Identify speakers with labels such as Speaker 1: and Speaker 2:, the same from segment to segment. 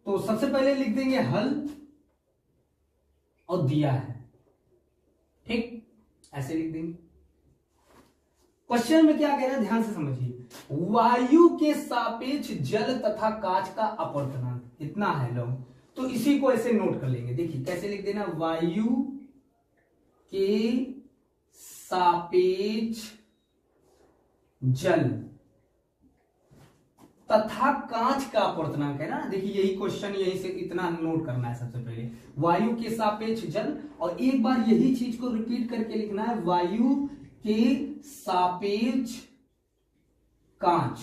Speaker 1: तो सबसे पहले लिख देंगे हल और दिया है, ठीक, ऐसे लिख देंगे। क्वेश्चन में क्या कह रहा है ध्यान से समझिए, वायु के सापेक्ष जल तथा कांच का अपवर्तनांक इतना है लो, तो इसी को ऐसे नोट कर लेंगे। देखिए कैसे लिख देना, वायु के सापेक्ष जल तथा कांच का अपवर्तनांक है ना। देखिए यही क्वेश्चन, यही से इतना नोट करना है सबसे पहले, वायु के सापेक्ष जल, और एक बार यही चीज को रिपीट करके लिखना है, वायु के सापेक्ष कांच।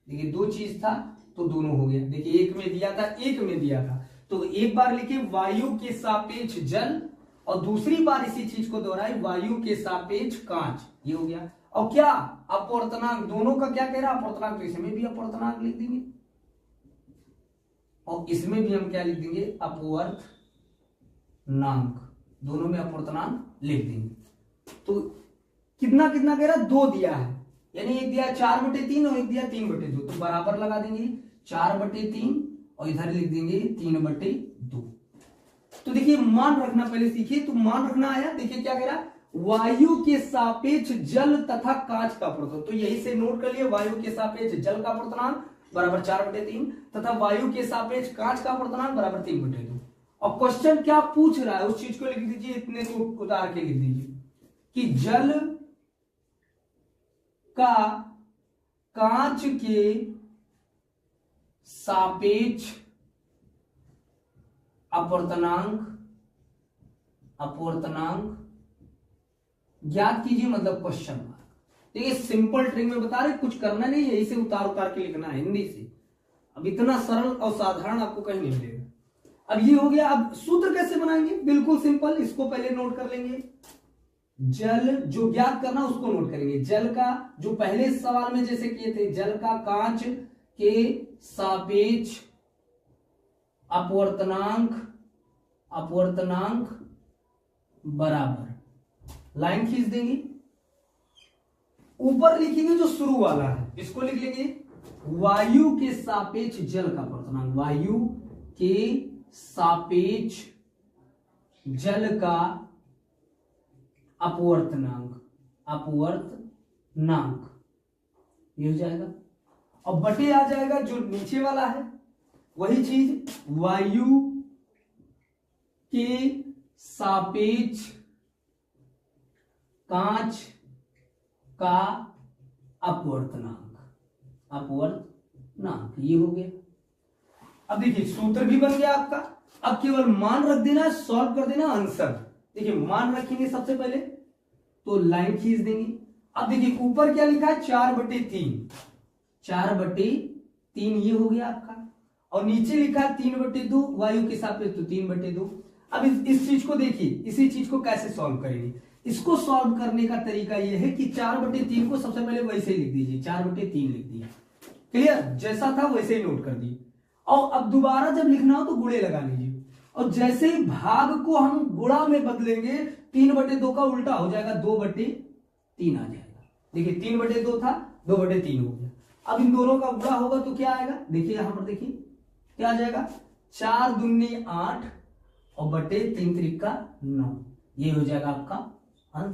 Speaker 1: देखिए दो चीज था तो दोनों हो गया। देखिए एक में दिया था, एक में दिया था, तो एक बार लिखे वायु के सापेक्ष जल और दूसरी बार इसी चीज को दोहराई, वायु के सापेक्ष कांच, ये हो गया। और क्या अपवर्तनांक, दोनों का क्या कह रहा है अपवर्तनांक, तो इसमें भी अपवर्तनांक लिख देंगे और इसमें भी हम क्या लिख देंगे, अपवर्तनांक, दोनों में अपवर्तनांक लिख देंगे। तो कितना कितना कह रहा है, 2 दिया है, यानी एक दिया 4/3 और एक दिया 3/2, तो बराबर लगा देंगे 4/3 और इधर लिख देंगे 3/2। तो देखिए मान रखना पहले सीखिए, तो मान रखना आया। देखिए क्या कह रहा है, वायु के सापेक्ष जल तथा कांच का अपवर्तनांक, तो यही से नोट कर लिए, वायु के सापेक्ष जल का अपवर्तनांक बराबर 4/3 तथा वायु के सापेक्ष कांच का अपवर्तनांक बराबर 3/2। और क्वेश्चन क्या पूछ रहा है उस चीज को लिख दीजिए, इतने को उतार के लिख दीजिए कि जल का कांच के सापेक्ष अपवर्तनांक ज्ञात कीजिए, मतलब क्वेश्चन मार्क। देखिए सिंपल ट्रिक में बता रहे, कुछ करना नहीं, यही से उतार उतार के लिखना है हिंदी से। अब इतना सरल और साधारण आपको कहीं नहीं मिलेगा। अब ये हो गया, अब सूत्र कैसे बनाएंगे, बिल्कुल सिंपल, इसको पहले नोट कर लेंगे। जल जो ज्ञात करना उसको नोट करेंगे, जल का जो पहले सवाल में जैसे किए थे, जल का कांच के सापेक्ष अपवर्तनांक बराबर, लाइन खींच देंगे, ऊपर लिखेंगे जो शुरू वाला है इसको लिख लेंगे, वायु के सापेक्ष जल का अपवर्तनांक, वायु के सापेक्ष जल का अपवर्तनांक ये हो जाएगा। और बटे आ जाएगा जो नीचे वाला है वही चीज, वायु के सापेक्ष कांच का अपवर्तनांक, ये हो गया। अब देखिए सूत्र भी बन गया आपका, अब केवल मान रख देना, सॉल्व कर देना आंसर। देखिए मान रखेंगे सबसे पहले, तो लाइन खींच देंगे। अब देखिए ऊपर क्या लिखा है, 4/3, 4/3 ये हो गया आपका, और नीचे लिखा है 3/2 वायु के सापेक्ष, तो 3/2। अब इस चीज को देखिए, इसी चीज को कैसे सॉल्व करेंगे। इसको सॉल्व करने का तरीका यह है कि 4/3 को सबसे पहले वैसे ही लिख दीजिए, 4/3 लिख दिया, क्लियर, जैसा था वैसे ही नोट कर दिए। और अब दोबारा जब लिखना हो तो गुणे लगा लीजिए, और जैसे ही भाग को हम गुणा में बदलेंगे 3/2 का उल्टा हो जाएगा, 2/3 आ जाएगा। देखिए 3/2 था, 2/3 हो गया। अब इन दोनों का गुणा होगा तो क्या आएगा, देखिए यहां पर देखिए क्या आ जाएगा, 4 दूनी 8 और बटे 3 त्रिक का 9, ये हो जाएगा आपका